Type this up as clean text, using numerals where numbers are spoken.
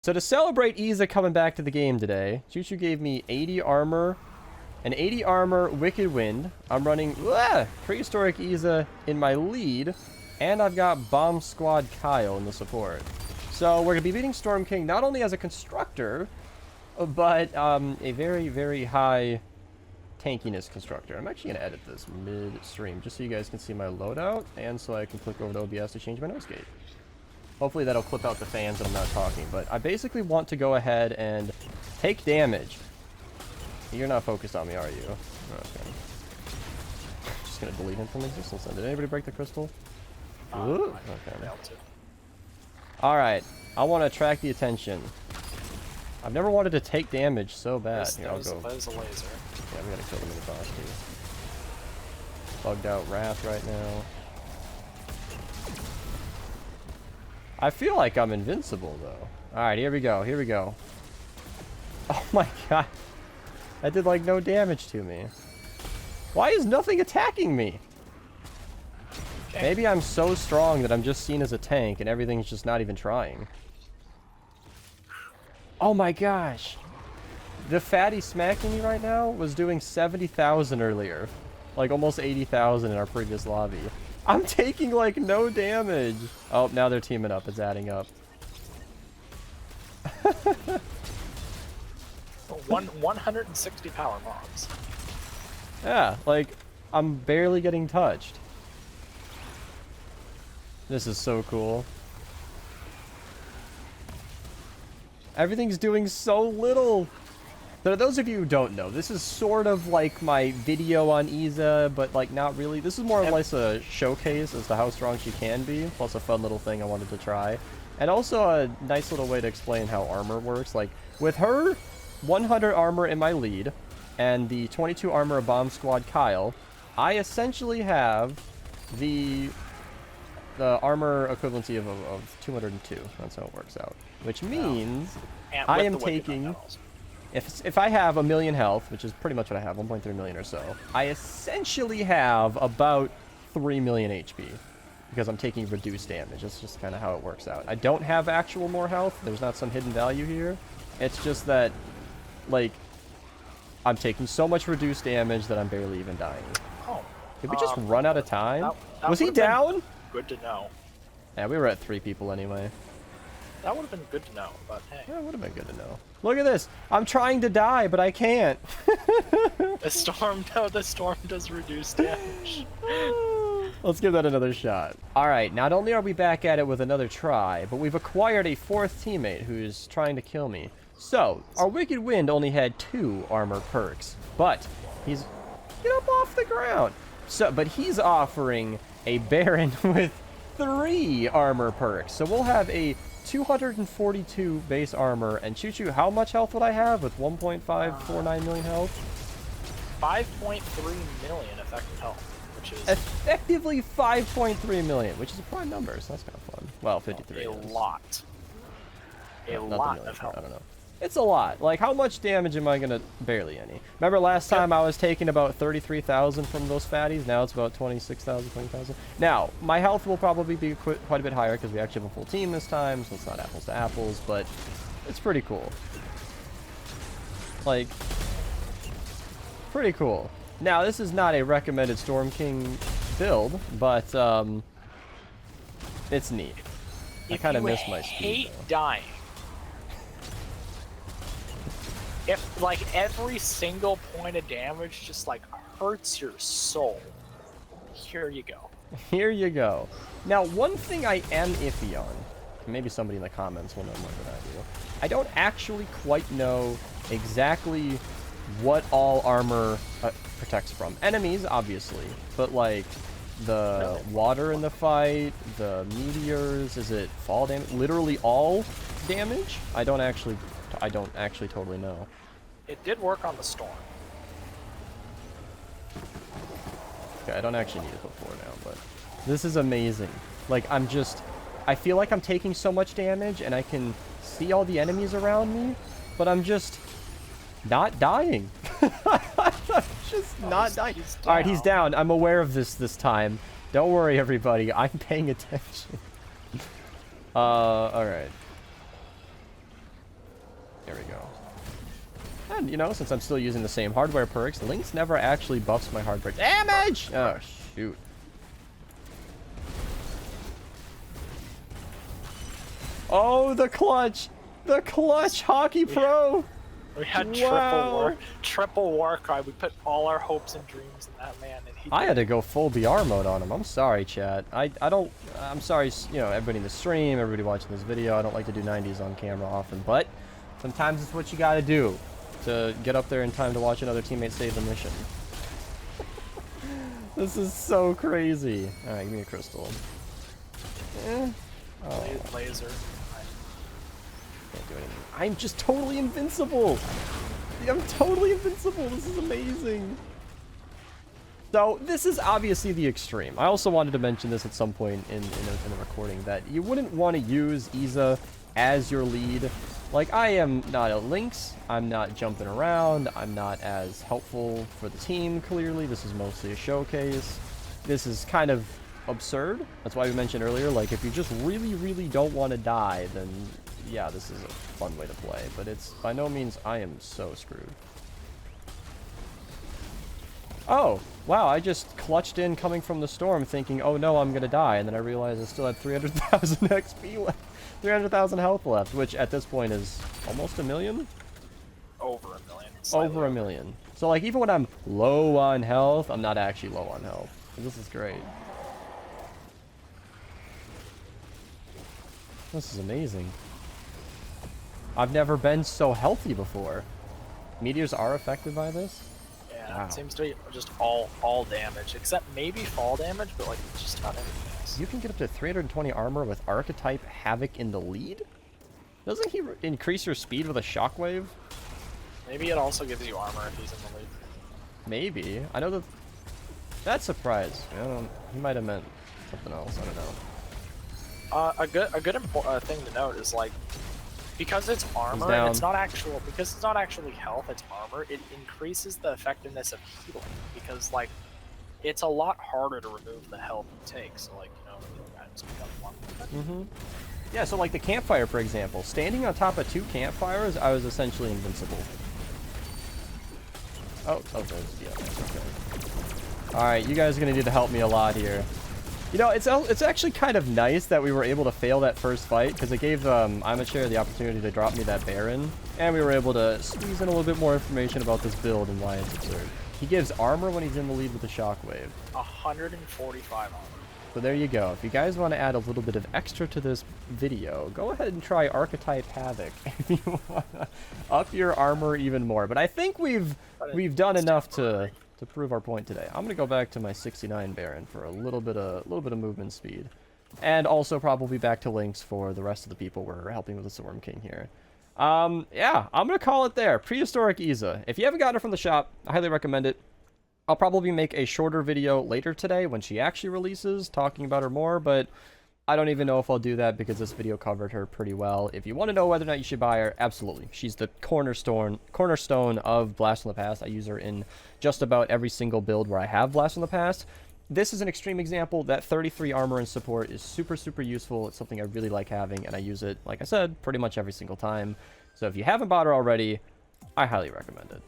So to celebrate Izza coming back to the game today, Choo-Choo gave me 80 armor, an 80 armor Wicked Wind. I'm running Prehistoric Izza in my lead, and I've got Bomb Squad Kyle in the support. So we're going to be beating Storm King not only as a constructor, but a very, very high tankiness constructor. I'm actually going to edit this mid-stream just so you guys can see my loadout, and so I can click over to OBS to change my nose gate. Hopefully that'll clip out the fans that I'm not talking, but I basically want to go ahead and take damage. You're not focused on me, are you? Okay. Just gonna delete him from existence then. Did anybody break the crystal? Ooh. Okay. Alright, I want to attract the attention. I've never wanted to take damage so bad. Here, I'll go. There's a laser. Yeah, we gotta kill them in the boss too. Bugged out Wrath right now. I feel like I'm invincible, though. Alright, here we go. Here we go. Oh my god. That did, like, no damage to me. Why is nothing attacking me? Okay. Maybe I'm so strong that I'm just seen as a tank and everything's just not even trying. Oh my gosh. The fatty smacking me right now was doing 70,000 earlier. Like, almost 80,000 in our previous lobby. I'm taking, like, no damage. Oh, now they're teaming up. It's adding up. 160 power bombs. Yeah, like, I'm barely getting touched. This is so cool. Everything's doing so little. So those of you who don't know, this is sort of like my video on Izza, but like not really. This is more or less a showcase as to how strong she can be, plus a fun little thing I wanted to try. And also a nice little way to explain how armor works. Like, with her 100 armor in my lead, and the 22 armor of Bomb Squad Kyle, I essentially have the armor equivalency of 202. That's how it works out. Which means I am taking... If I have 1 million health, which is pretty much what I have, 1.3 million or so, I essentially have about 3 million HP. Because I'm taking reduced damage. That's just kind of how it works out. I don't have actual more health. There's not some hidden value here. It's just that, like, I'm taking so much reduced damage that I'm barely even dying. Oh. Did we just run out of time? That Was he down? Good to know. Yeah, we were at 3 people anyway. That would have been good to know, but hey. Yeah, it would have been good to know. Look at this. I'm trying to die, but I can't. The storm does reduce damage. Let's give that another shot. Alright, not only are we back at it with another try, but we've acquired a 4th teammate who's trying to kill me. So, our Wicked Wind only had 2 armor perks, but he's... Get up off the ground! So, but he's offering a Baron with 3 armor perks. So we'll have a 242 base armor, and Choo-Choo, how much health would I have with 1.549 million health? 5.3 million effective health, which is... Effectively 5.3 million, which is a prime number, so that's kind of fun. Well, 53 A is. lot. A lot of health. I don't know. It's a lot. Like, how much damage am I gonna... Barely any. Remember last time I was taking about 33,000 from those fatties? Now it's about 26,000, 20,000. Now, my health will probably be quite a bit higher because we actually have a full team this time, so it's not apples to apples, but it's pretty cool. Like, pretty cool. Now, this is not a recommended Storm King build, but it's neat. I kind of miss my speed, hate though. dying. If, like, every single point of damage just, like, hurts your soul, here you go. Here you go. Now, one thing I am iffy on, maybe somebody in the comments will know more than I do, I don't actually quite know exactly what all armor protects from. Enemies, obviously, but, like, the water in the fight, the meteors, is it fall damage? Literally all damage? I don't actually totally know. It did work on the storm. Okay, I don't actually need it before now, but this is amazing. Like, I feel like I'm taking so much damage and I can see all the enemies around me, but I'm just not dying. I'm just not dying. Alright, he's down. I'm aware of this time. Don't worry, everybody. I'm paying attention. Alright. go. And, you know, since I'm still using the same hardware perks, Lynx never actually buffs my hardware damage! Oh, shoot. Oh, the clutch! The clutch, Hockey Pro! We had Wow. triple war cry. We put all our hopes and dreams in that man, and he. I had to go full BR mode on him. I'm sorry, chat. I'm sorry, you know, everybody in the stream, everybody watching this video. I don't like to do 90s on camera often, but sometimes it's what you gotta do to get up there in time to watch another teammate save the mission. This is so crazy. Alright, give me a crystal. Eh. Oh. Laser. Can't do anything. I'm just totally invincible. I'm totally invincible. This is amazing. So this is obviously the extreme. I also wanted to mention this at some point in the recording, that you wouldn't want to use Izza as your lead. Like, I am not a Lynx. I'm not jumping around. I'm not as helpful for the team, clearly. This is mostly a showcase. This is kind of absurd. That's why we mentioned earlier, like, if you just really, really don't want to die, then yeah, this is a fun way to play. But it's by no means I am so screwed. Oh, wow, I just clutched in coming from the storm thinking, oh no, I'm gonna die, and then I realized I still had 300,000 XP left, 300,000 health left, which at this point is almost a million? Over a million. Over a million. So like, even when I'm low on health, I'm not actually low on health. This is great. This is amazing. I've never been so healthy before. Meteors are affected by this? Yeah, Wow. it seems to be just all damage, except maybe fall damage, but like just about everything else. You can get up to 320 armor with Archetype Havoc in the lead? Doesn't he increase your speed with a shockwave? Maybe it also gives you armor if he's in the lead. Maybe. I know that... That's surprise. He might have meant something else. I don't know. A good thing to note is, like, because it's armor and it's not actually health, it's armor, it increases the effectiveness of healing, because like it's a lot harder to remove the health you take, so like, you know, just become one. Yeah, so like the campfire, for example, standing on top of 2 campfires, I was essentially invincible. Oh, okay. Yeah, okay. Alright, you guys are gonna need to help me a lot here. You know, it's actually kind of nice that we were able to fail that first fight, because it gave Amateur the opportunity to drop me that Baron, and we were able to squeeze in a little bit more information about this build and why it's absurd. He gives armor when he's in the lead with the shockwave. 145 armor. So there you go. If you guys want to add a little bit of extra to this video, go ahead and try Archetype Havoc if you want to up your armor even more. But I think we've done enough to prove our point today. I'm gonna go back to my 69 Baron for a little bit of movement speed, and also probably back to Lynx for the rest of the people we're helping with the Storm King here. Yeah, I'm gonna call it there. Prehistoric Izza. If you haven't gotten it from the shop, I highly recommend it. I'll probably make a shorter video later today when she actually releases, talking about her more, but I don't even know if I'll do that because this video covered her pretty well. If you want to know whether or not you should buy her, absolutely. She's the cornerstone of Blast from the Past. I use her in just about every single build where I have Blast from the Past. This is an extreme example. That 33 armor and support is super, super useful. It's something I really like having, and I use it, like I said, pretty much every single time. So if you haven't bought her already, I highly recommend it.